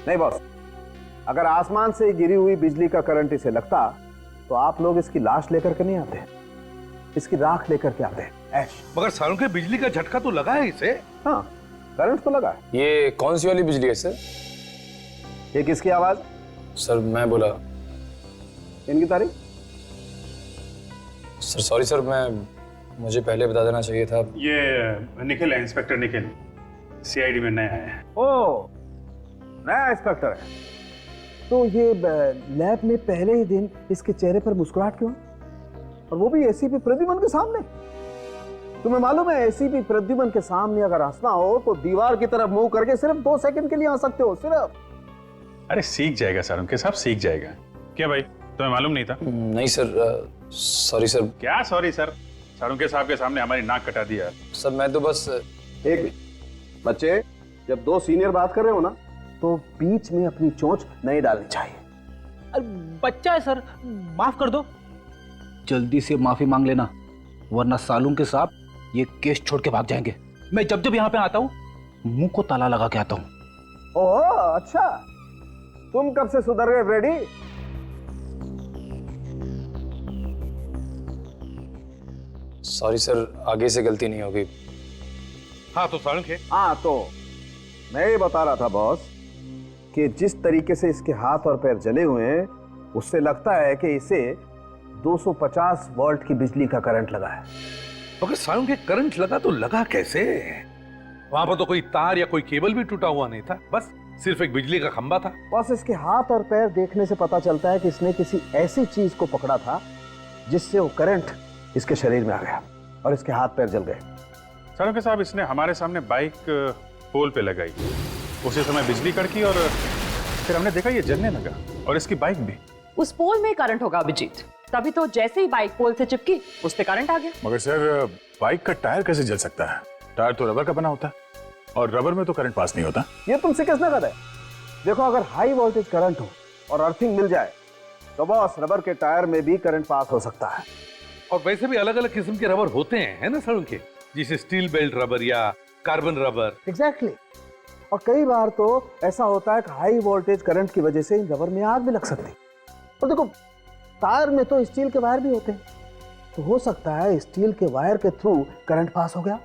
नहीं बॉस, अगर आसमान से गिरी हुई बिजली का करंट इसे लगता तो आप लोग इसकी लाश लेकर के नहीं आते, इसकी राख लेकर के आते। ऐश। मगर सालों के बिजली का झटका तो लगा है इसे। हाँ, करंट तो लगा। ये कौन सी वाली बिजली है सर? ये किसकी आवाज? सर मैं बोला। इनकी तारीफ? सर सॉरी सर, मुझे पहले बता देना चाहिए था। ये निखिल है, इंस्पेक्टर निखिल, सीआईडी में नया है। ओ, नया इंस्पेक्टर है। तो ये लैब में पहले ही दिन इसके चेहरे पर मुस्कुराहट क्यों, और वो भी एसीपी प्रद्युमन के सामने? तुम्हें मालूम है एसीपी प्रद्युमन के सामने अगर हंसना हो तो दीवार की तरफ मुंह करके सिर्फ 2 सेकंड के लिए हंस सकते हो, सिर्फ। अरे सीख जाएगा सर, उनके साहब सीख जाएगा। क्या भाई, तुम्हें मालूम नहीं था? नहीं सर, सॉरी सर। क्या सॉरी सर? सारुंके साहब के सामने हमारी नाक कटा दिया। सर मैं तो बस एक बच्चे, जब 2 सीनियर बात कर रहे हो ना तो बीच में अपनी चोंच नहीं डालनी चाहिए। अरे बच्चा है सर, माफ कर दो। जल्दी से माफी मांग लेना, वरना सालून के साहब ये केस छोड़ के भाग जाएंगे। मैं जब जब यहाँ पे आता हूँ मुंह को ताला लगा के आता हूँ। ओह अच्छा, तुम कब से सुधर गए फ्रेडी? सॉरी सर, आगे से गलती नहीं होगी। हाँ तो सालों के। हाँ तो मैं ये बता रहा था बॉस कि जिस तरीके से इसके हाथ और पैर जले हुए हैं उससे लगता है कि इसे 250 वोल्ट की बिजली का करंट लगा है। मगर सालों के करंट लगा तो लगा कैसे? वहां पर तो कोई तार या कोई केबल भी टूटा हुआ नहीं था, बस सिर्फ एक बिजली का खंबा था। बस इसके हाथ और पैर देखने से पता चलता है कि इसने किसी ऐसी चीज को पकड़ा था जिससे वो करंट इसके शरीर में आ गया और इसके हाथ पैर जल गए। सारुंके साहब, इसने हमारे सामने बाइक पोल पे लगाई, उसी समय बिजली कड़की और फिर हमने देखा ये जलने लगा, और इसकी बाइक भी। उस पोल में करंट होगा अभिजीत, तभी तो जैसे ही बाइक पोल से चिपकी उस पे करंट आ गया। मगर सर, बाइक का टायर कैसे जल सकता है? टायर तो रबर का बना होता है, और रबर में तो करंट पास नहीं होता। ये तुमसे किसने कहा है? देखो, अगर हाई वोल्टेज करंट हो और अर्थिंग मिल जाए तो बॉस रबर के टायर में भी करंट पास हो सकता है। और वैसे भी अलग अलग किस्म के रबर होते हैं, है ना सालों के, जैसे स्टील बेल्ट रबर या कार्बन रबर। एग्जैक्टली। और कई बार तो ऐसा होता है कि हाई वोल्टेज करंट की वजह से इन रबर में आग भी लग सकती है। और देखो, टायर में तो स्टील के वायर भी होते हैं, तो हो सकता है स्टील के वायर के थ्रू करंट पास हो गया।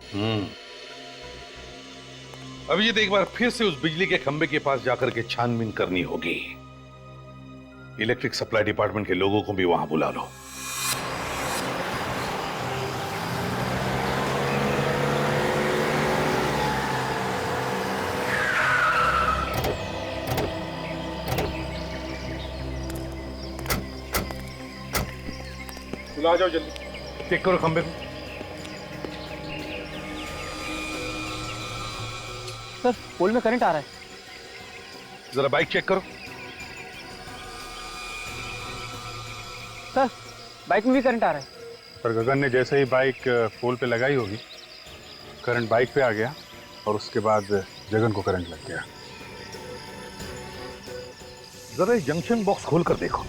अब ये तो एक बार फिर से उस बिजली के खंबे के पास जाकर के छानबीन करनी होगी। इलेक्ट्रिक सप्लाई डिपार्टमेंट के लोगों को भी वहां बुला लो। बुला जाओ जल्दी। चेक करो खंबे को। सर पोल में करंट आ रहा है। जरा बाइक चेक करो। सर बाइक में भी करंट आ रहा है। पर गगन ने जैसे ही बाइक पोल पे लगाई होगी, करंट बाइक पे आ गया और उसके बाद जगन को करंट लग गया। जरा जंक्शन बॉक्स खोल कर देखो।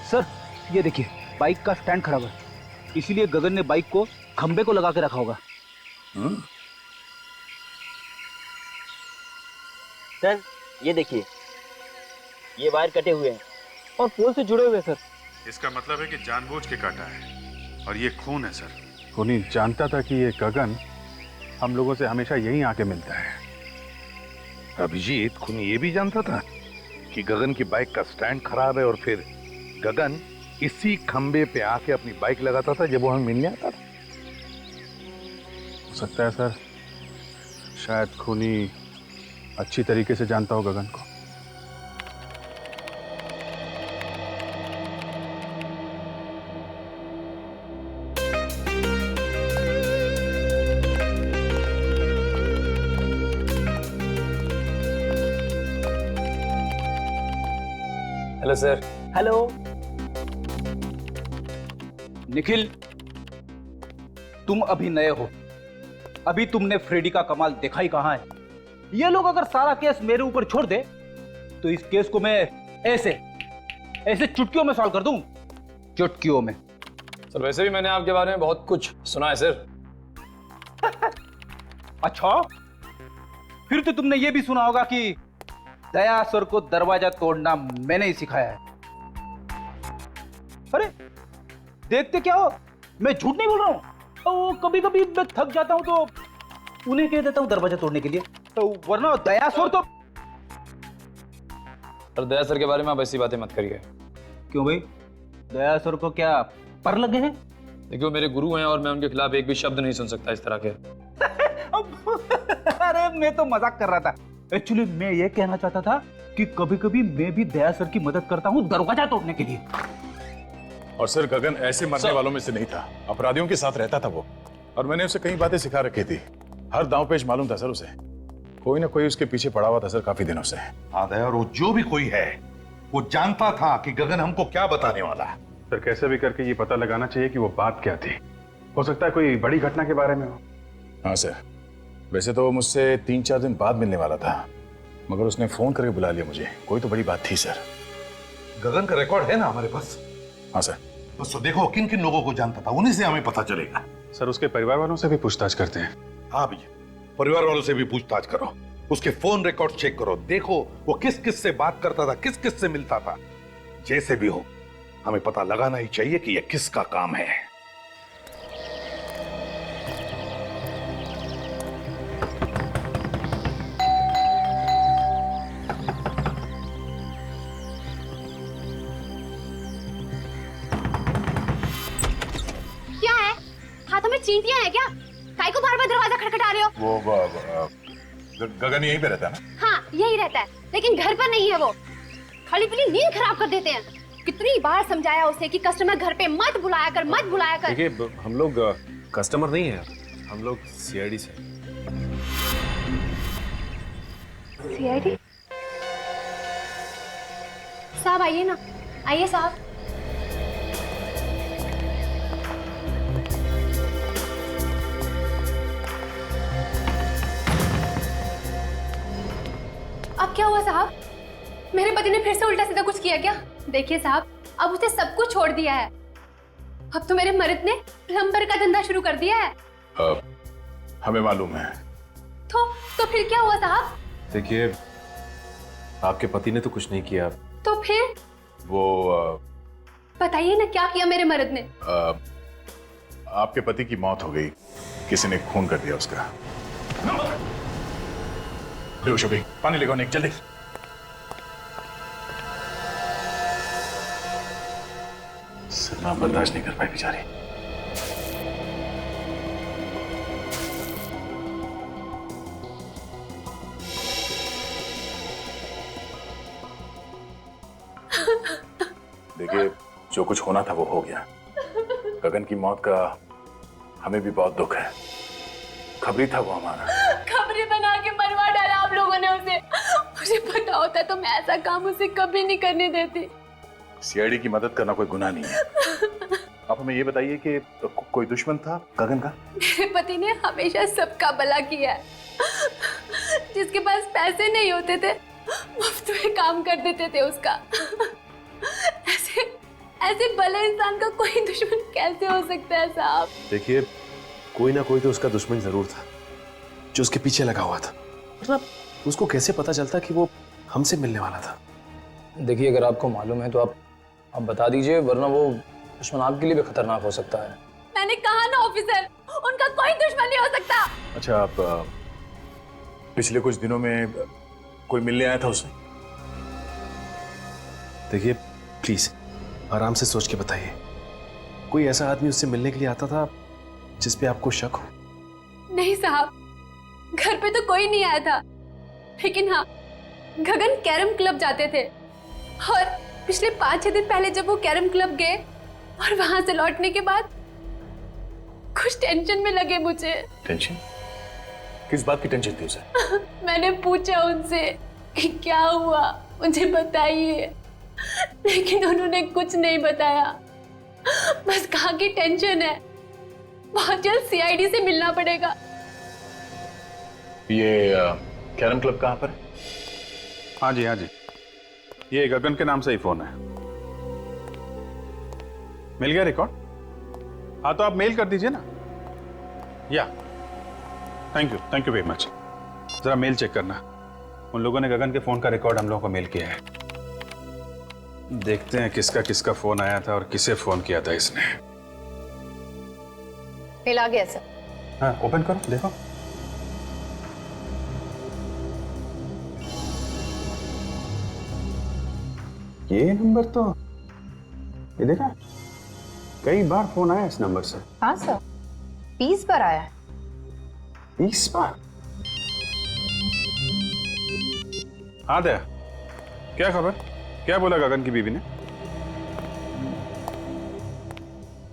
सर ये देखिए, बाइक का स्टैंड खराब है, इसीलिए गगन ने बाइक को खंबे को लगा के रखा होगा। सर ये देखिए, ये वायर कटे हुए हैं और पोल से जुड़े हुए हैं सर। इसका मतलब है कि जानबूझ के काटा है, और ये खून है सर। खूनी जानता था कि ये गगन हम लोगों से हमेशा यहीं आके मिलता है। अभिजीत खूनी ये भी जानता था कि गगन की बाइक का स्टैंड खराब है, और फिर गगन इसी खंबे पे आके अपनी बाइक लगाता था जब वो हमें मिलने आता था। हो सकता है सर, शायद खूनी अच्छी तरीके से जानता हो गगन को। Hello sir. हेलो निखिल, तुम अभी नए हो, अभी तुमने फ्रेडी का कमाल देखा ही कहां है। ये लोग अगर सारा केस मेरे ऊपर छोड़ दे तो इस केस को मैं ऐसे ऐसे चुटकियों में सॉल्व कर दूं, चुटकियों में। सर वैसे भी मैंने आपके बारे में बहुत कुछ सुना है सर। अच्छा, फिर तो तुमने ये भी सुना होगा कि दया सर को दरवाजा तोड़ना मैंने ही सिखाया है। अरे देखते क्या हो, मैं झूठ नहीं बोल रहा हूं। तो कभी कभी मैं थक जाता हूं तो उन्हें कह देता हूं दरवाजा तोड़ने के लिए, तो वरना दया सर तो। सर दया सर के बारे में आप ऐसी बातें मत करिए। क्यों भाई, दया सर को क्या पर लगे हैं? देखिए वो मेरे गुरु हैं और मैं उनके खिलाफ एक भी शब्द नहीं सुन सकता इस तरह के। अरे मैं तो मजाक कर रहा था। एक्चुअली मैं ये कहना चाहता था कि कभी कभी मैं भी दया सर की मदद करता हूँ दरवाजा तोड़ने के लिए। और सर गगन ऐसे मरने वालों में से नहीं था, अपराधियों के साथ रहता था वो, और मैंने उसे कई बातें सिखा रखी थी। हर दांव पेच मालूम था सर उसे, कोई ना कोई उसके पीछे पड़ा हुआ था सर काफी दिनों से। हाँ दया, और वो जो भी कोई है वो जानता था कि गगन हमको क्या बताने वाला है। सर कैसे भी करके ये पता लगाना चाहिए कि वो बात क्या थी। हो सकता है कोई बड़ी घटना के बारे में हो। हाँ सर, वैसे तो वो मुझसे 3-4 दिन बाद मिलने वाला था, मगर उसने फोन करके बुला लिया मुझे। कोई तो बड़ी बात थी सर। गगन का रिकॉर्ड है ना हमारे पास? हाँ सर। बस तो देखो किन किन लोगों को जानता था, उन्हीं से हमें पता चलेगा। सर उसके परिवार वालों से भी पूछताछ करते हैं। हाँ भैया, परिवार वालों से भी पूछताछ करो, उसके फोन रिकॉर्ड चेक करो, देखो वो किस किस से बात करता था, किस किस से मिलता था। जैसे भी हो हमें पता लगाना ही चाहिए कि यह किसका काम है। क्या है? हाथों में चींटियां हैं क्या? काय को बार-बार दरवाजा खटखटा रहे हो? वो गगन यहीं पे रहता है ना? हाँ, यही रहता है, लेकिन घर पर नहीं है वो। खाली पीली नींद खराब कर देते हैं। कितनी बार समझाया उसे कि कस्टमर घर पे मत बुलाया कर, मत बुलाया कर। देखिए हम लोग कस्टमर नहीं है, हम लोग सीआईडी से। सीआईडी? साहब आइए ना, आइए साहब। अब क्या हुआ साहब? मेरे पति ने फिर से उल्टा सीधा कुछ किया क्या? देखिए साहब, अब उसे सब कुछ छोड़ दिया है। अब तो मेरे मर्द ने प्लम्बर का धंधा शुरू कर दिया है। हमें मालूम है। तो फिर क्या हुआ साहब? देखिए आपके पति ने तो कुछ नहीं किया। तो फिर? वो बताइए ना क्या किया मेरे मर्द ने? आपके पति की मौत हो गई, किसी ने खून कर दिया उसका। बेहोश हो गई, पानी लेकर निक जल्दी। सदमा बर्दाश्त नहीं कर पाई बेचारी। देखिए जो कुछ होना था वो हो गया। गगन की मौत का हमें भी बहुत दुख है। खबरी था वो हमारा। खबरी बना के मरवा डाला आप लोगों ने उसे। मुझे पता होता तो मैं ऐसा काम उसे कभी नहीं करने देती। सीआईडी की मदद करना कोई गुनाह नहीं है। आप हमें ये बताइए कि कोई दुश्मन था गगन का? मेरे पति ने हमेशा सबका भला किया है। जिसके पास पैसे नहीं होते थे मुफ्त में काम कर देते थे उसका। ऐसे भले इंसान का कोई दुश्मन कैसे हो सकता है साहब? देखिए कोई ना कोई तो उसका दुश्मन जरूर था जो उसके पीछे लगा हुआ था, मतलब उसको कैसे पता चलता कि वो हमसे मिलने वाला था? देखिए अगर आपको मालूम है तो आप बता दीजिए, वरना वो दुश्मन आपके लिए भी खतरनाक हो सकता है। मैंने कहा ना ऑफिसर, उनका कोई दुश्मन नहीं हो सकता। अच्छा, आप पिछले कुछ दिनों में कोई मिलने आया था उसे? देखिए प्लीज आराम से सोच के बताइए, कोई ऐसा आदमी उससे मिलने के लिए आता था जिस पे आपको शक हो? नहीं साहब, घर पे तो कोई नहीं आया था, लेकिन हाँ गगन कैरम क्लब जाते थे और पिछले 5-6 दिन पहले जब वो कैरम क्लब गए और वहां से लौटने के बाद कुछ टेंशन में लगे मुझे। टेंशन? किस बात की टेंशन थी उसे? मैंने पूछा उनसे कि क्या हुआ, मुझे बताइए, लेकिन उन्होंने कुछ नहीं बताया। बस कहा कि टेंशन है, बहुत जल्द सीआईडी से मिलना पड़ेगा। ये कैरम क्लब कहाँ पर है? हाँ जी, हाँ जी, ये गगन के नाम से ही फोन है। मिल गया रिकॉर्ड? हाँ तो आप मेल कर दीजिए ना। या थैंक यू वेरी मच। जरा मेल चेक करना, उन लोगों ने गगन के फोन का रिकॉर्ड हम लोगों को मेल किया है। देखते हैं किसका किसका फोन आया था और किसे फोन किया था इसने। मेल आ गया सर। हाँ ओपन करो, देखो। ये नंबर तो, ये देखा, कई बार फोन आया इस नंबर से। हाँ सर, 20 बार आया है। 20 बार? हाँ दया, क्या खबर? क्या बोला गगन की बीवी ने?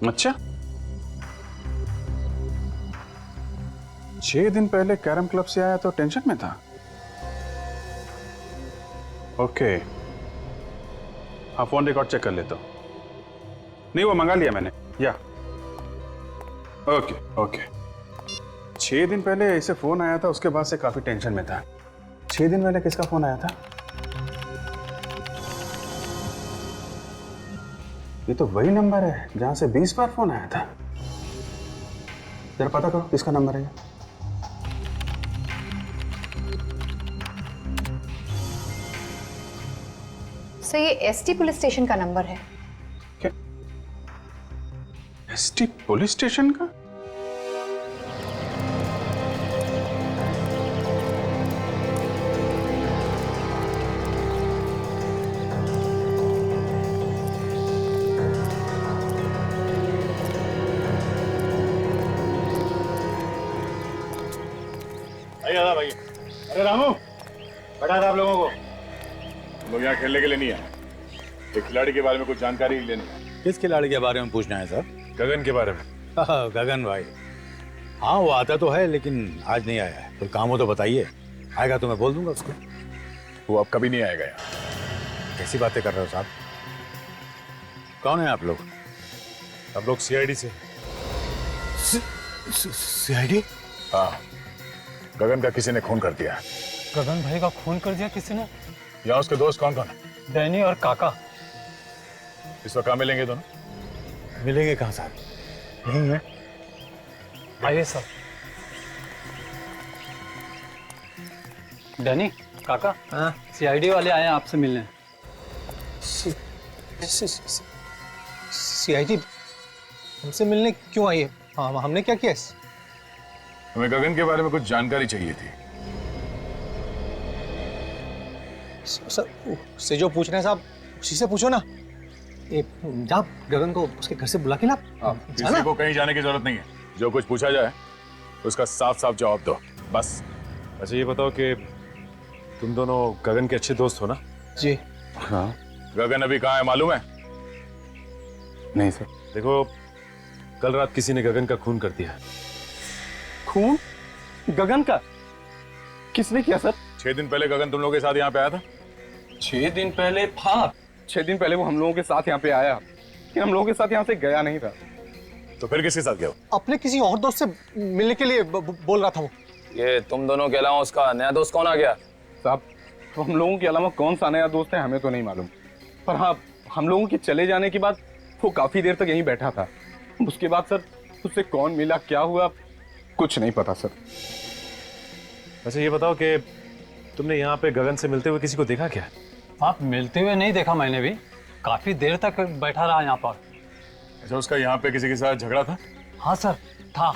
अच्छा, 6 दिन पहले कैरम क्लब से आया तो टेंशन में था। ओके, हाँ फोन रिकॉर्ड चेक कर लेता हूं। नहीं वो मंगा लिया मैंने। या ओके ओके। 6 दिन पहले इसे फोन आया था, उसके बाद से काफी टेंशन में था। 6 दिन पहले किसका फोन आया था? ये तो वही नंबर है जहां से 20 बार फोन आया था। जरा पता करो किसका नंबर है ये। सर ये एसटी पुलिस स्टेशन का नंबर है। क्या? एसटी पुलिस स्टेशन का? भाई, अरे रामू, बता था आप लोगों को, हम लोग यहाँ खेलने के लिए नहीं आए। एक खिलाड़ी के बारे में कुछ जानकारी लेनी है। किस खिलाड़ी के बारे में पूछना है सर? गगन के बारे में। गगन भाई, हाँ वो आता तो है लेकिन आज नहीं आया है। कोई काम हो तो बताइए, आएगा तो मैं बोल दूंगा उसको। वो अब कभी नहीं आएगा यहाँ। कैसी बातें कर रहे हो साहब? कौन है आप लोग? हम लोग सीआईडी से। सीआईडी? हाँ, गगन का किसी ने खून कर दिया। गगन भाई का खून कर दिया किसी ने? यहाँ उसके दोस्त कौन कौन है? डैनी और काका। इस वक्त कहाँ मिलेंगे दोनों? मिलेंगे कहाँ साहब? नहीं है। आइए सर। डैनी, काका, हाँ सीआईडी वाले आए हैं आपसे मिलने। सीआईडी हमसे मिलने क्यों आई है? हाँ हमने क्या किया? हमें गगन के बारे में कुछ जानकारी चाहिए थी। सर उससे जो पूछ रहे हैं साहब उसी से पूछो ना। ये जा गगन को उसके घर से बुला के ला। किसी को कहीं जाने की जरूरत नहीं है। जो कुछ पूछा जाए उसका साफ साफ जवाब दो, बस। अच्छा ये बताओ कि तुम दोनों गगन के अच्छे दोस्त हो ना? जी हाँ। गगन अभी कहाँ है मालूम है? नहीं सर। देखो, कल रात किसी ने गगन का खून कर दिया। खून? गगन का? किसने किया सर? 6 दिन पहले गगन तुम लोगों के साथ यहाँ पे आया था। 6 दिन पहले? हाँ 6 दिन पहले वो हम लोगों के साथ यहाँ पे आया, लेकिन हम लोगों के साथ यहाँ से गया नहीं था। तो फिर किसके साथ गया? अपने किसी और दोस्त से मिलने के लिए बोल रहा था वो। ये तुम दोनों के अलावा उसका नया दोस्त कौन आ गया? साहब तो हम लोगों के अलावा कौन सा नया दोस्त है हमें तो नहीं मालूम, पर हाँ हम लोगों के चले जाने के बाद वो काफी देर तक यहीं बैठा था। उसके बाद सर उससे कौन मिला, क्या हुआ, कुछ नहीं पता सर। अच्छा ये बताओ कि तुमने यहाँ पे गगन से मिलते हुए किसी को देखा क्या? आप मिलते हुए नहीं देखा मैंने भी, काफी देर तक बैठा रहा यहाँ पर। अच्छा उसका यहाँ पे किसी के साथ झगड़ा था? हाँ सर था।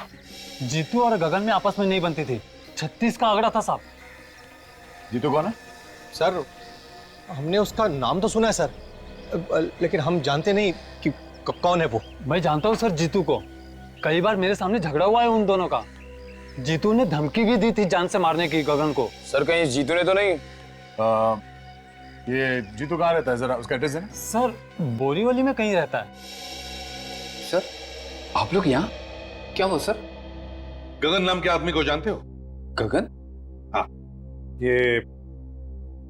जीतू और गगन में आपस में नहीं बनती थी। 36 का आंकड़ा था साहब। जीतू कौन है? सर हमने उसका नाम तो सुना है सर, लेकिन हम जानते नहीं कि कौन है वो। मैं जानता हूँ सर जीतू को, कई बार मेरे सामने झगड़ा हुआ है उन दोनों का। जीतू ने धमकी भी दी थी जान से मारने की गगन को। सर कहीं जीतू ने तो नहीं? ये जीतू कहाँ रहता है, जरा उसका एड्रेस देना। सर बोरीवली में कहीं रहता है। सर आप लोग यहाँ क्या हो सर? गगन नाम के आदमी को जानते हो? गगन? हाँ ये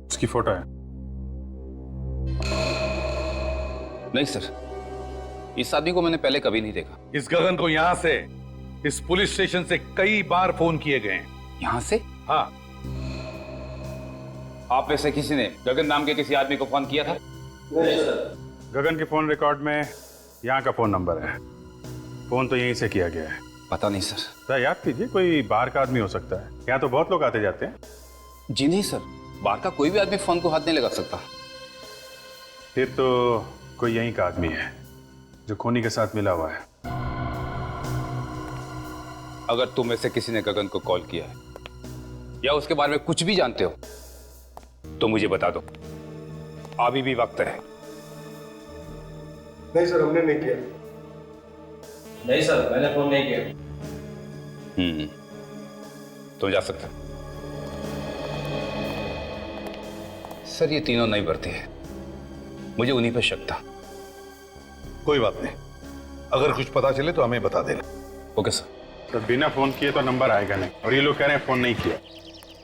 उसकी फोटो है। नहीं सर, इस आदमी को मैंने पहले कभी नहीं देखा। इस गगन को यहाँ से, इस पुलिस स्टेशन से कई बार फोन किए गए हैं। यहाँ से? हाँ आप में से किसी ने गगन नाम के किसी आदमी को फोन किया था? गगन के फोन रिकॉर्ड में यहाँ का फोन नंबर है। फोन तो यहीं से किया गया है। पता नहीं सर। तो याद कीजिए, कोई बाहर का आदमी हो सकता है। यहाँ तो बहुत लोग आते जाते हैं। जी नहीं सर, बाहर का कोई भी आदमी फोन को हाथ नहीं लगा सकता। फिर तो कोई यहीं का आदमी है जो खूनी के साथ मिला हुआ है। अगर तुम में से किसी ने गगन को कॉल किया है या उसके बारे में कुछ भी जानते हो तो मुझे बता दो, अभी भी वक्त है। नहीं सर, हमने नहीं किया। नहीं सर, मैंने फोन नहीं किया। तुम जा सकते हो। सर ये तीनों नहीं बढ़ते हैं, मुझे उन्हीं पर शक था। कोई बात नहीं, अगर कुछ पता चले तो हमें बता देना। Okay sir. तो बिना फोन किए तो नंबर आएगा नहीं, और ये लोग कह रहे हैं फोन नहीं किया।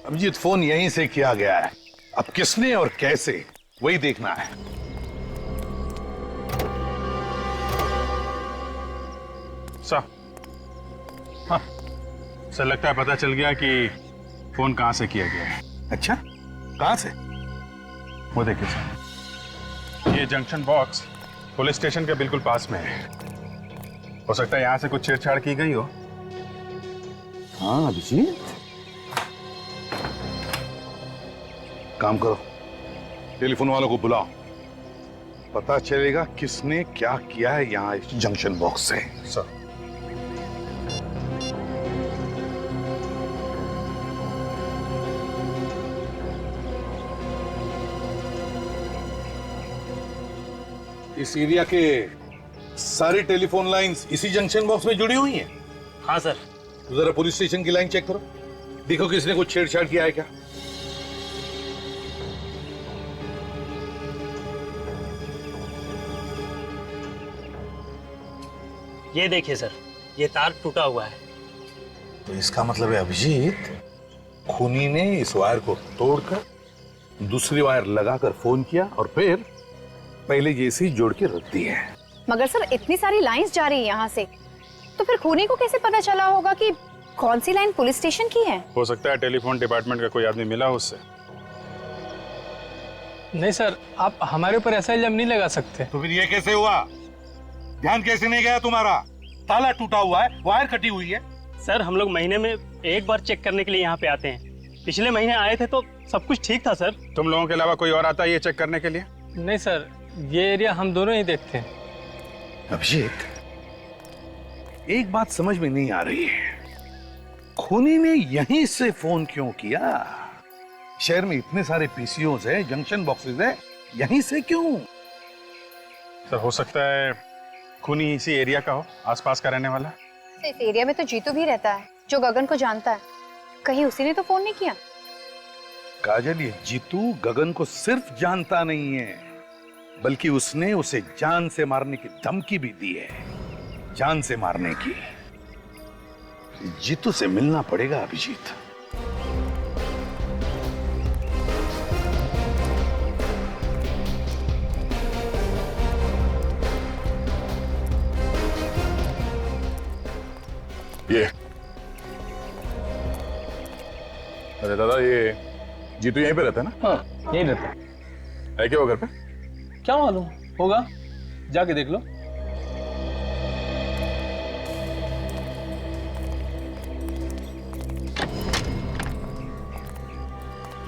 अभिजीत, फोन यहीं से किया गया है, अब किसने और कैसे वही देखना है। हाँ सर, लगता है पता चल गया कि फोन कहां से किया गया है। अच्छा, कहां से? वो देखिए सर, ये जंक्शन बॉक्स पुलिस स्टेशन के बिल्कुल पास में है। हो सकता है यहां से कुछ छेड़छाड़ की गई हो। हाँ अभिजीत, काम करो, टेलीफोन वालों को बुलाओ, पता चलेगा किसने क्या किया है यहां इस जंक्शन बॉक्स से। सर इस एरिया के सारी टेलीफोन लाइंस इसी जंक्शन बॉक्स में जुड़ी हुई हैं। हाँ सर। तो जरा पुलिस स्टेशन की लाइन चेक करो, देखो किसने कुछ छेड़छाड़ किया है क्या। ये देखिए सर, ये तार टूटा हुआ है। तो इसका मतलब है अभिजीत, खूनी ने इस वायर को तोड़कर दूसरी वायर लगाकर फोन किया और फिर पहले जैसी जोड़ के रख दी है। मगर सर इतनी सारी लाइंस जा रही है यहाँ से, तो फिर खूनी को कैसे पता चला होगा कि कौन सी लाइन पुलिस स्टेशन की है? हो सकता है टेलीफोन डिपार्टमेंट का कोई आदमी मिला हो उससे। नहीं सर, आप हमारे ऊपर ऐसा इल्जाम नहीं लगा सकते। तो फिर ये कैसे हुआ? ध्यान कैसे नहीं गया तुम्हारा? ताला टूटा हुआ है, वायर कटी हुई है। सर हम लोग महीने में एक बार चेक करने के लिए यहाँ पे आते हैं। पिछले महीने आए थे तो सब कुछ ठीक था सर। तुम लोगों के अलावा कोई और आता है ये चेक करने के लिए? नहीं सर, ये एरिया हम दोनों ही देखते हैं। अभिजीत, एक बात समझ में नहीं आ रही है, खूनी ने यहीं से फोन क्यों किया? शहर में इतने सारे पीसीओज है, जंक्शन बॉक्सेस है, यहीं से क्यों? सर हो सकता है खूनी इसी एरिया का हो, आसपास का रहने वाला। इस एरिया में तो जीतू भी रहता है जो गगन को जानता है, कहीं उसी ने तो फोन नहीं किया? काजल, ये जीतू गगन को सिर्फ जानता नहीं है, बल्कि उसने उसे जान से मारने की धमकी भी दी है। जान से मारने की। जीतू से मिलना पड़ेगा अभिजीत। ये अरे दादा, ये जीतू यहीं पे रहता है ना? हाँ यहीं रहता है। है क्या वो घर पे? क्या मालूम, होगा, जाके देख लो।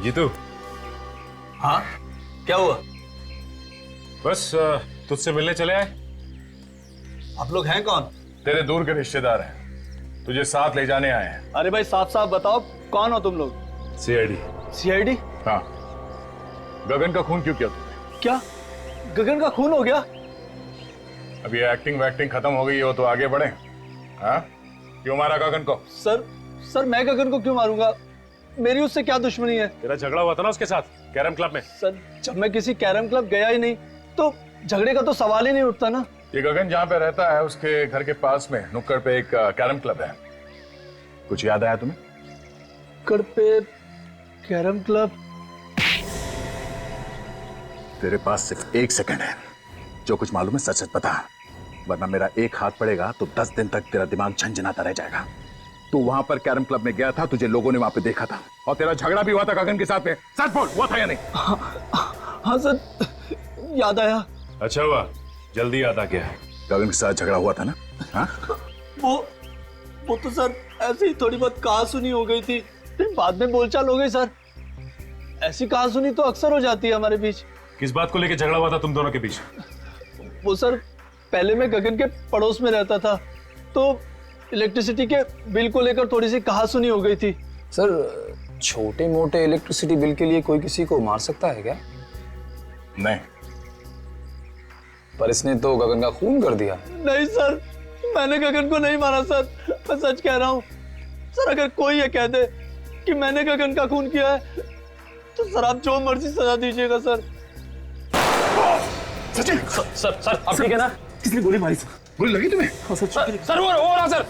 जीतू। हाँ क्या हुआ? बस तुझसे मिलने चले आए। आप लोग हैं कौन? तेरे दूर के रिश्तेदार हैं, तुझे साथ ले जाने आए हैं। अरे भाई साफ साफ बताओ, कौन हो तुम लोग? सीआईडी। सीआईडी? हाँ। गगन का खून क्यों किया तुमने? क्या गगन का खून हो गया? अब ये एक्टिंग वैक्टिंग खत्म हो गई हो तो आगे बढ़े। हाँ, क्यों मारा गगन को? सर मैं गगन को क्यों मारूंगा? मेरी उससे क्या दुश्मनी है? तेरा झगड़ा हुआ था ना उसके साथ कैरम क्लब में। सर जब मैं किसी कैरम क्लब गया ही नहीं तो झगड़े का तो सवाल ही नहीं उठता ना। ये गगन जहाँ पे रहता है उसके घर के पास में नुक्कड़ पे एक कैरम क्लब है, कुछ याद आया तुम्हें? नुक्कड़ पे कैरम क्लब? तेरे पास सिर्फ 1 सेकंड है, जो कुछ मालूम है सच सच बता, वरना मेरा एक हाथ पड़ेगा तो 10 दिन तक तेरा दिमाग झंझनाता रह जाएगा। तू वहां पर कैरम क्लब में गया था, तुझे लोगों ने वहां पे देखा था, और तेरा झगड़ा भी हुआ था गगन के साथ में। सच बोल, हुआ था या नहीं? हाँ सर, याद आया। अच्छा हुआ, जल्दी याद आ गया। गगन के साथ झगड़ा हुआ था ना? हाँ? वो तो सर ऐसे ही थोड़ी बहुत कहा सुनी हो गई थी, फिर बाद में बोलचाल हो गई सर। ऐसी कहा सुनी तो अक्सर हो जाती है हमारे बीच। किस बात को लेकर झगड़ा हुआ था तुम दोनों के बीच? वो सर, पहले मैं गगन के पड़ोस में रहता था, तो इलेक्ट्रिसिटी के बिल को लेकर थोड़ी सी कहा सुनी हो गई थी। सर, छोटे मोटे इलेक्ट्रिसिटी बिल के लिए कोई किसी को मार सकता है क्या? नहीं। पर इसने तो गगन का खून कर दिया। नहीं सर, मैंने गगन को नहीं मारा सर, मैं सच कह रहा हूँ सर। अगर कोई ये कह दे कि मैंने गगन का खून किया है, तो सर आप जो मर्जी सजा दीजिएगा सर। सचिन! सर अब ठीक है ना? किसने गोली मारी? गोली लगी तुम्हें? सर वो रहा सर।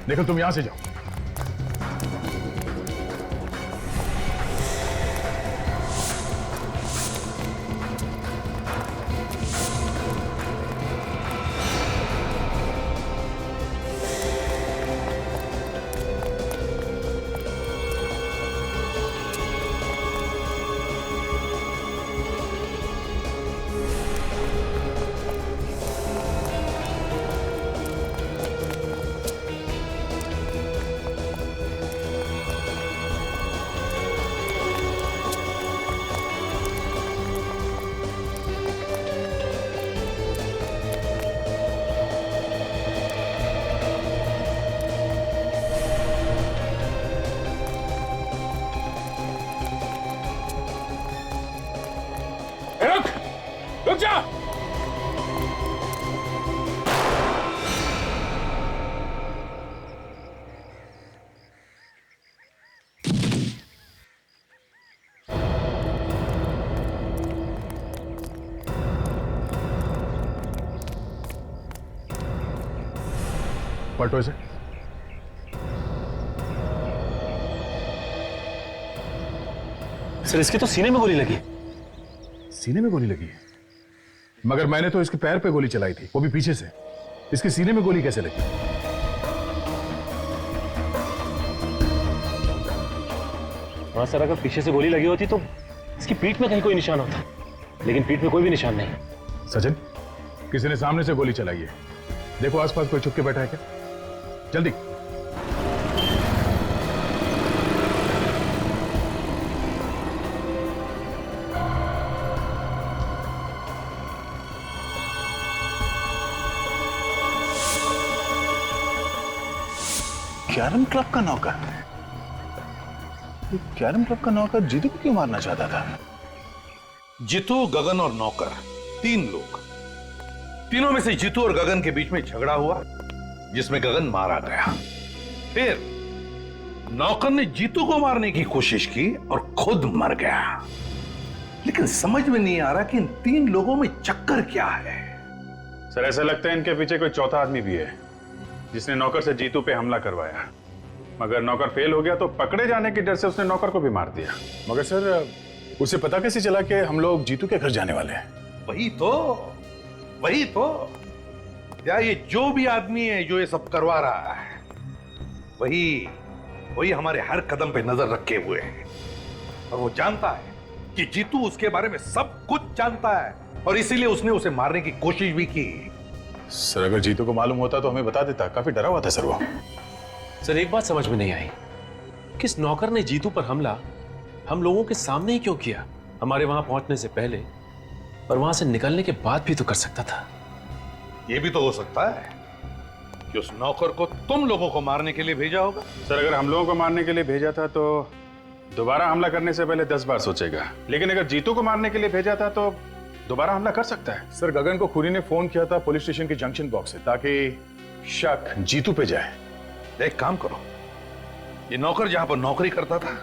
देखो तुम यहां से जाओ। रुक जा। पलटो इसे। सर इसके तो सीने में गोली लगी। सीने में गोली लगी है? मगर मैंने तो इसके पैर पे गोली चलाई थी, वो भी पीछे से। इसके सीने में गोली कैसे लगी? हाँ सर, अगर पीछे से गोली लगी होती तो इसकी पीठ में कहीं कोई निशान होता, लेकिन पीठ में कोई भी निशान नहीं। सचिन, किसी ने सामने से गोली चलाई है। देखो आसपास कोई छुप के बैठा है क्या? जल्दी। कैरम क्लब का नौकर? कैरम क्लब का नौकर जीतू को क्यों मारना चाहता था? जीतू, गगन और नौकर, 3 लोग। तीनों में से जीतू और गगन के बीच में झगड़ा हुआ, जिसमें गगन मारा गया। फिर नौकर ने जीतू को मारने की कोशिश की और खुद मर गया। लेकिन समझ में नहीं आ रहा कि इन 3 लोगों में चक्कर क्या है। सर ऐसा लगता है इनके पीछे कोई चौथा आदमी भी है, जिसने नौकर से जीतू पे हमला करवाया। मगर नौकर फेल हो गया तो पकड़े जाने के डर से उसने नौकर को भी मार दिया। मगर सर उसे पता कैसे चला कि हम लोग जीतू के घर जाने वाले हैं? वही तो या ये जो भी आदमी है जो ये सब करवा रहा है, वही हमारे हर कदम पे नजर रखे हुए है। और वो जानता है कि जीतू उसके बारे में सब कुछ जानता है, और इसीलिए उसने उसे मारने की कोशिश भी की। सर अगर जीतू को मालूम होता तो हमें बता देता। काफी डरा हुआ था सर वो। सर एक बात समझ में नहीं आई, किस नौकर ने जीतू पर हमला हम लोगों के सामने ही क्यों किया? हमारे वहां पहुंचने से पहले और वहां से निकलने के बाद भी तो कर सकता था। ये भी तो हो सकता है कि उस नौकर को तुम लोगों को मारने के लिए भेजा होगा। सर अगर हम लोगों को मारने के लिए भेजा था तो दोबारा हमला करने से पहले 10 बार सोचेगा। लेकिन अगर जीतू को मारने के लिए भेजा था तो दोबारा हमला कर सकता है। सर गगन को खुरी ने फोन किया था पुलिस स्टेशन के जंक्शन बॉक्स से, ताकि शक जीतू पे जाए। एक काम करो, ये नौकर जहां पर नौकरी करता था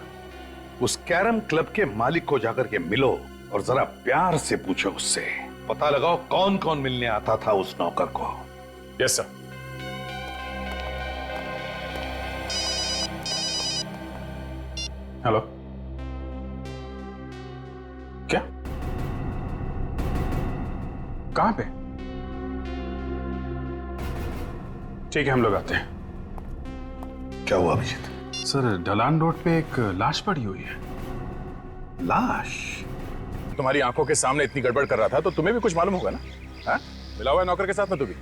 उस कैरम क्लब के मालिक को जाकर के मिलो और जरा प्यार से पूछो उससे, पता लगाओ कौन कौन मिलने आता था उस नौकर को। Yes sir. हेलो, क्या? कहां पे? ठीक है, हम लोग आते हैं। क्या हुआ अभिजीत? सर, ढलान रोड पे एक लाश पड़ी हुई है। लाश? तुम्हारी आंखों के सामने इतनी गड़बड़ कर रहा था तो तुम्हें भी कुछ मालूम होगा ना? हाँ? मिला हुआ है नौकर के साथ ना तू भी?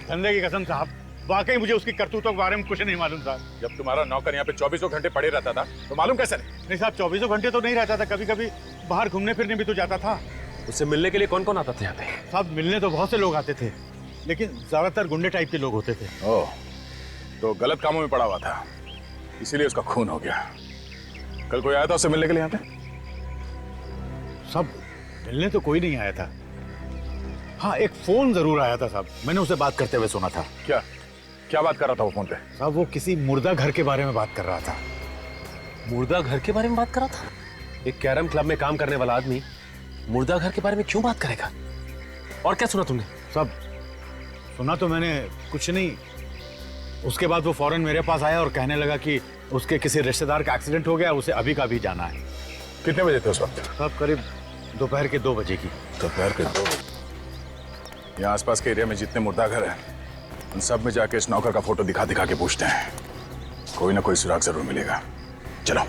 धंधे की कसम साहब, वाकई मुझे उसकी करतूतों के बारे में कुछ नहीं मालूम साहब। जब तुम्हारा नौकर यहाँ पे 24 घंटे पड़े रहता था तो मालूम कैसे नहीं? नहीं साहब, 24 घंटे तो नहीं रहता था, कभी कभी बाहर घूमने फिरने भी तो जाता था। उससे मिलने के लिए कौन कौन आता था यहाँ पे? साहब, मिलने तो बहुत से लोग आते थे, लेकिन ज्यादातर गुंडे टाइप के लोग होते थे। ओह, तो गलत कामों में पड़ा हुआ था, इसीलिए उसका खून हो गया। कल कोई आया था उससे मिलने के लिए यहाँ पे? सब मिलने तो कोई नहीं आया था। हाँ, एक फोन जरूर आया था साहब, मैंने उसे बात करते हुए सुना था। क्या क्या बात कर रहा था वो फोन पे? साहब, वो किसी मुर्दा घर के बारे में बात कर रहा था। मुर्दा घर के बारे में बात कर रहा था? एक कैरम क्लब में काम करने वाला आदमी मुर्दा घर के बारे में क्यों बात करेगा? और क्या सुना तुमने? सब सुना तो मैंने कुछ नहीं। उसके बाद वो फौरन मेरे पास आया और कहने लगा कि उसके किसी रिश्तेदार का एक्सीडेंट हो गया, उसे अभी का अभी जाना है। कितने बजे थे उस वक्त? साहब, करीब दोपहर के 2 बजे की। दोपहर के 2 बजे? यहाँ आसपास के एरिया में जितने मुर्दा घर हैं उन सब में जाके इस नौकर का फोटो दिखा दिखा के पूछते हैं, कोई ना कोई सुराग जरूर मिलेगा। चलो।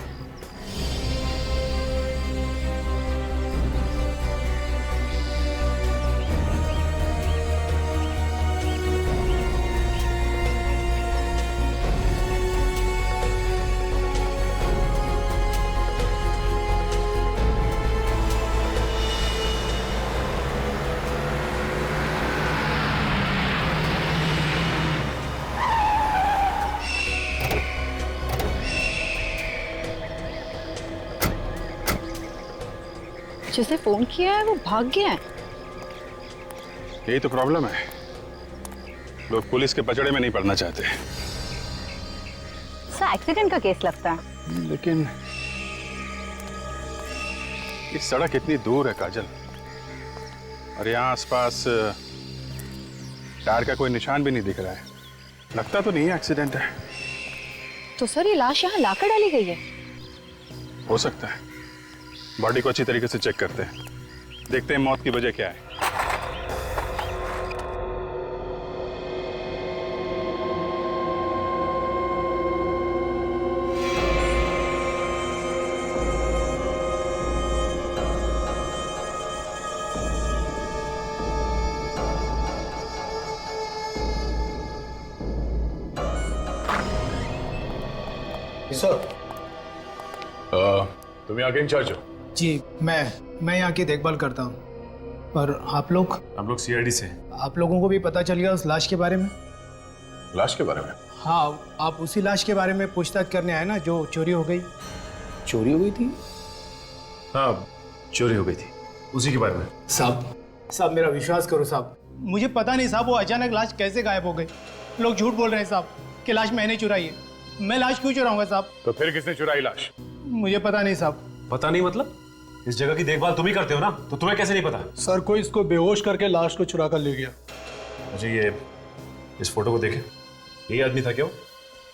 जिसे फोन किया है वो भाग गया है। यही तो प्रॉब्लम है, लोग पुलिस के पचड़े में नहीं पड़ना चाहते। सर, एक्सीडेंट का केस लगता है। लेकिन इस सड़क इतनी दूर है काजल, और यहाँ आसपास टायर का कोई निशान भी नहीं दिख रहा है। लगता तो नहीं है एक्सीडेंट है। तो सर, ये लाश यहाँ लाकर डाली गई है? हो सकता है। बॉडी को अच्छी तरीके से चेक करते हैं, देखते हैं मौत की वजह क्या है। सर, तुम यहाँ के इंचार्ज हो? जी, मैं यहाँ की देखभाल करता हूँ। पर आप लोग? हम लोग सीआईडी से। आप लोगों को भी पता चल गया उस लाश के बारे में? लाश के बारे में? हाँ, आप उसी लाश के बारे में पूछताछ करने आए ना, जो चोरी हो गई। चोरी हो गई थी? हाँ, चोरी हो गई थी, उसी के बारे में। साहब, मेरा विश्वास करो साहब, मुझे पता नहीं साहब वो अचानक लाश कैसे गायब हो गई। लोग झूठ बोल रहे हैं साहब कि लाश मैंने चुराई है। मैं लाश क्यों चुराऊंगा साहब? तो फिर किसने चुराई लाश? मुझे पता नहीं साहब। पता नहीं मतलब? इस जगह की देखभाल तुम ही करते हो ना, तो तुम्हें कैसे नहीं पता? सर, कोई इसको बेहोश करके लाश को चुरा कर ले गया। मुझे ये इस फोटो को देखे, यही आदमी था क्या?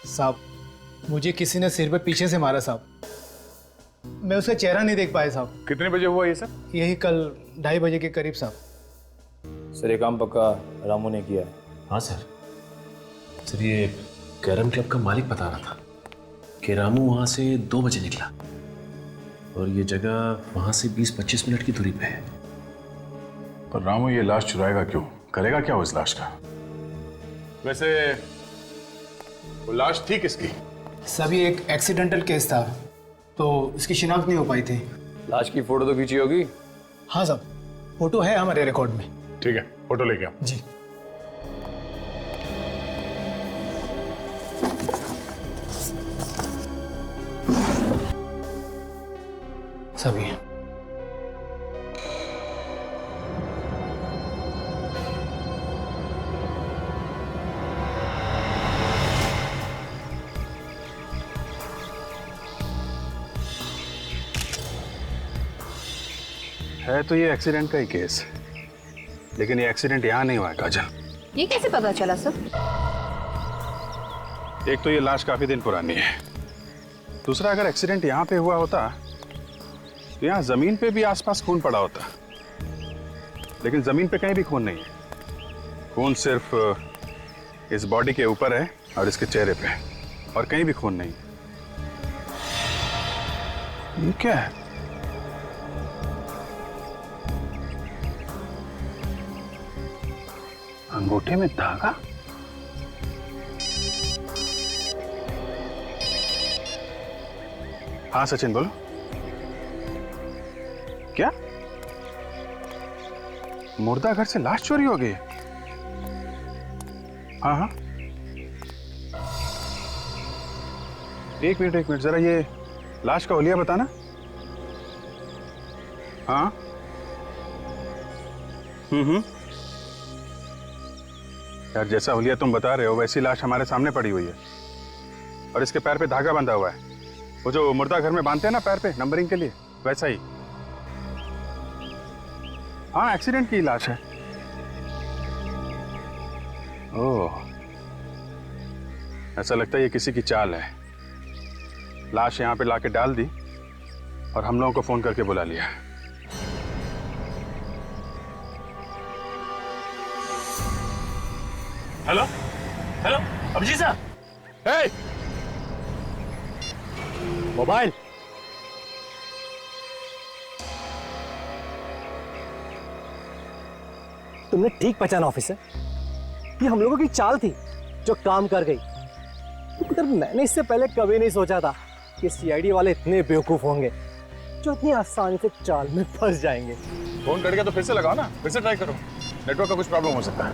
साहब, मुझे किसी ने सिर पे पीछे से मारा साहब, मैं उसका चेहरा नहीं देख पाया साहब। कितने बजे हुआ ये सब? यही कल 2:30 बजे के करीब साहब। सर, ये काम पक्का रामू ने किया है। हाँ सर। सर, ये कैरम क्लब का मालिक बता रहा था कि रामू वहां से 2 बजे निकला और ये जगह वहां से 20-25 मिनट की दूरी पे है। पर रामू ये लाश चुराएगा क्यों? करेगा क्या वो इस लाश का? वैसे वो लाश थी किसकी? सभी एक एक्सीडेंटल केस था, तो इसकी शिनाख्त नहीं हो पाई थी। लाश की फोटो तो खींची होगी? हाँ साहब, फोटो है हमारे रिकॉर्ड में। ठीक है, फोटो लेके आओ। जी। सभी है तो ये एक्सीडेंट का ही केस, लेकिन ये एक्सीडेंट यहाँ नहीं हुआ है काजल। ये कैसे पता चला सर? एक तो ये लाश काफी दिन पुरानी है, दूसरा, अगर एक्सीडेंट यहाँ पे हुआ होता तो यहाँ जमीन पे भी आसपास खून पड़ा होता, लेकिन जमीन पे कहीं भी खून नहीं है। खून सिर्फ इस बॉडी के ऊपर है और इसके चेहरे पे, और कहीं भी खून नहीं। ये क्या है? अंगूठे में धागा? हाँ सचिन बोलो। क्या मुर्दा घर से लाश चोरी हो गई? हाँ हाँ, एक मिनट जरा ये लाश का हुलिया बताना। हाँ यार, जैसा हुलिया तुम बता रहे हो वैसी लाश हमारे सामने पड़ी हुई है, और इसके पैर पे धागा बंधा हुआ है, वो जो मुर्दा घर में बांधते हैं ना पैर पे नंबरिंग के लिए, वैसा ही। हाँ, एक्सीडेंट की लाश है। ओह, ऐसा लगता है ये किसी की चाल है। लाश यहाँ पे लाके डाल दी और हम लोगों को फोन करके बुला लिया। हेलो हेलो, अभिजीत साहब। हे, मोबाइल। तुमने ठीक पहचाना ऑफिसर, ये हम लोगों की चाल थी जो काम कर गई। मगर मैंने इससे पहले कभी नहीं सोचा था कि सीआईडी वाले इतने बेवकूफ होंगे जो इतनी आसानी से चाल में फंस जाएंगे। फोन करके तो फिर से लगाओ ना, फिर से ट्राई करो, नेटवर्क का कुछ प्रॉब्लम हो सकता है।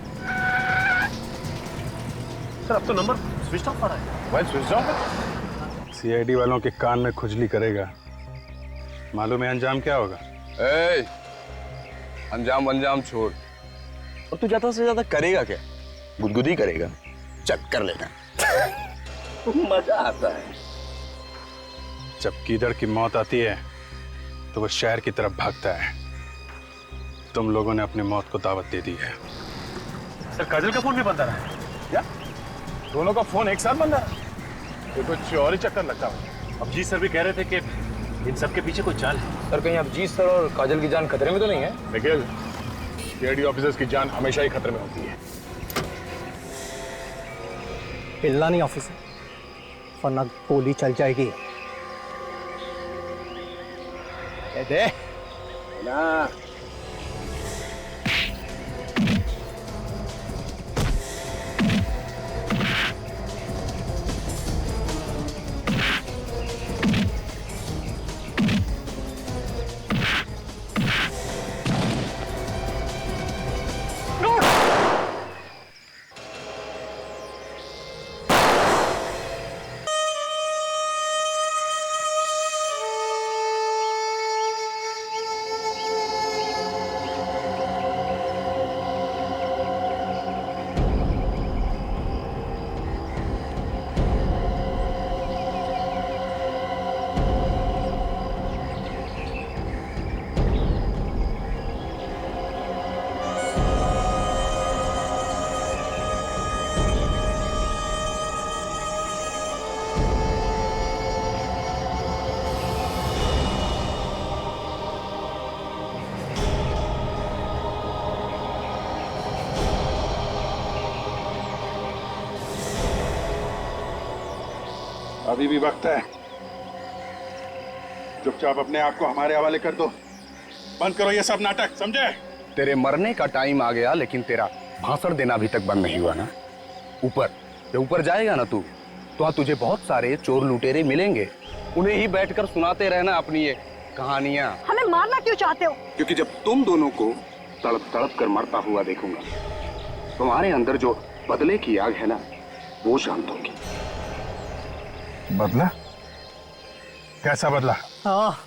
सर अब तो नंबर स्विच ऑफ आ रहा है। मोबाइल स्विच ऑफ है? सीआईडी वालों के कान में खुजली करेगा, मालूम है अंजाम क्या होगा? अंजाम अंजाम छोड़, और तू ज्यादा से ज्यादा करेगा क्या? गुदगुदी करेगा? चल कर लेना। मजा आता है। जब कीदड़ की मौत आती है तो वो शहर की तरफ भागता है। तुम लोगों ने अपनी मौत को दावत दे दी है। सर काजल का फोन भी बंद आ रहा है। क्या दोनों का फोन एक साथ बंद आ रहा है? ये कुछ और ही चक्कर लगता है। अभिजीत सर भी कह रहे थे कि इन सब के पीछे कोई चाल है। सर कहीं अभिजीत सर और काजल की जान खतरे में तो नहीं है? निखिल, सीआईडी ऑफिसर्स की जान हमेशा ही खतरे में होती है। हिलना नहीं ऑफिसर, वरना गोली चल जाएगी। दे ना अभी भी वक्त है। चुपचाप अपने आप को हमारे हवाले कर दो। बंद करो ये सब नाटक, समझे? तेरे मरने का टाइम आ गया, लेकिन तेरा भाषण देना अभी तक बंद नहीं हुआ ना। ऊपर जब ऊपर जाएगा ना तू, तो वहाँ तुझे बहुत सारे चोर लुटेरे मिलेंगे, उन्हें ही बैठकर सुनाते रहना अपनी ये कहानियां। हमें मारना क्यों चाहते हो? क्योंकि जब तुम दोनों को तड़प तड़प कर मरता हुआ देखूंगा, तुम्हारे अंदर जो बदले की आग है ना, वो शांत होगी। बदला? कैसा बदला? हाँ,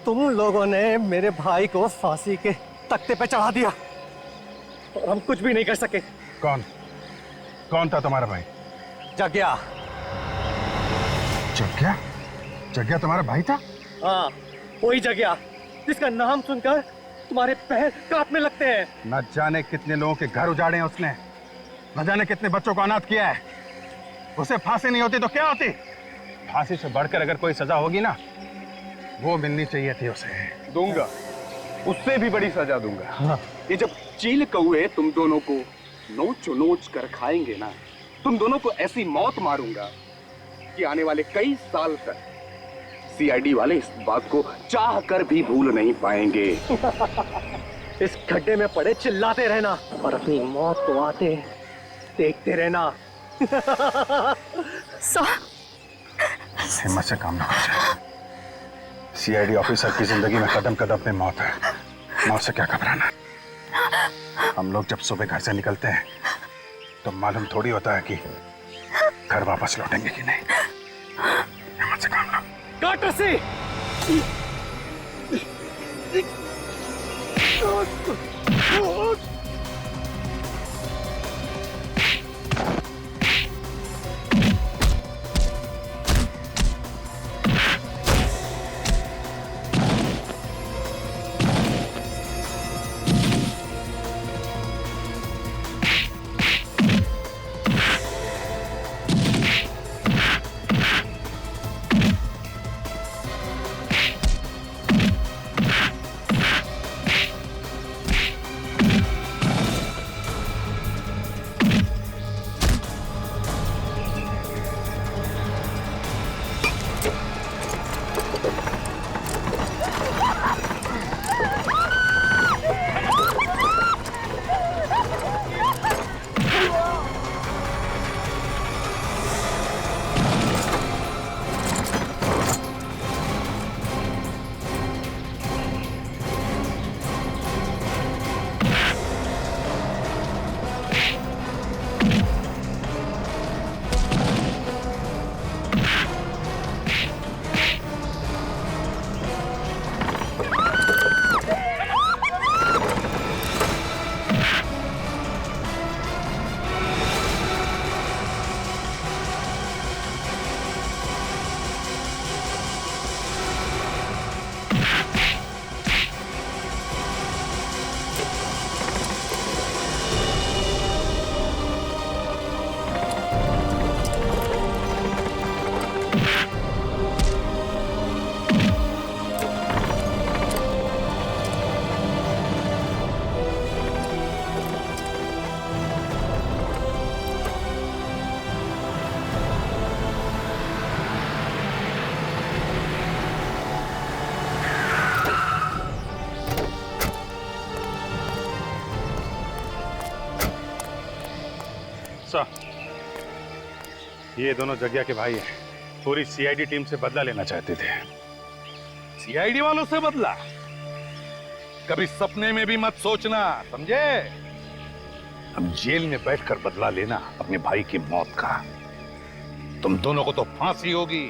तुम लोगों ने मेरे भाई को फांसी के तख्ते पे चढ़ा दिया और हम कुछ भी नहीं कर सके। कौन कौन था तुम्हारा भाई? जग्या। जग्या? जग्या तुम्हारा भाई था? हाँ, वही जग्या जिसका नाम सुनकर तुम्हारे पैर कांपने लगते हैं। न जाने कितने लोगों के घर उजाड़े हैं उसने, न जाने कितने बच्चों को अनाथ किया है। उसे फांसी नहीं होती तो क्या होती? फांसी से बढ़कर अगर कोई सजा होगी ना, वो मिलनी चाहिए थी उसे। दूंगा, उससे भी बड़ी सजा दूंगा। हाँ। ये जब चील कौए तुम दोनों को नोच नोच कर खाएंगे ना, तुम दोनों को ऐसी मौत मारूंगा कि आने वाले कई साल तक सीआईडी वाले इस बात को चाह कर भी भूल नहीं पाएंगे। इस गड्ढे में पड़े चिल्लाते रहना और अपनी मौत को आते देखते रहना। हिम्मत से काम ना कर। सीआईडी ऑफिसर की जिंदगी में कदम कदम पे मौत है। मौत से क्या घबराना। हम लोग जब सुबह घर से निकलते हैं तो मालूम थोड़ी होता है कि घर वापस लौटेंगे कि नहीं। हिम्मत से काम लो। काट रस्सी। ये दोनों जग्या के भाई हैं। पूरी सीआईडी टीम से बदला लेना चाहते थे। सीआईडी वालों से बदला? कभी सपने में भी मत सोचना, समझे? अब जेल में बैठकर बदला लेना अपने भाई की मौत का। तुम दोनों को तो फांसी होगी।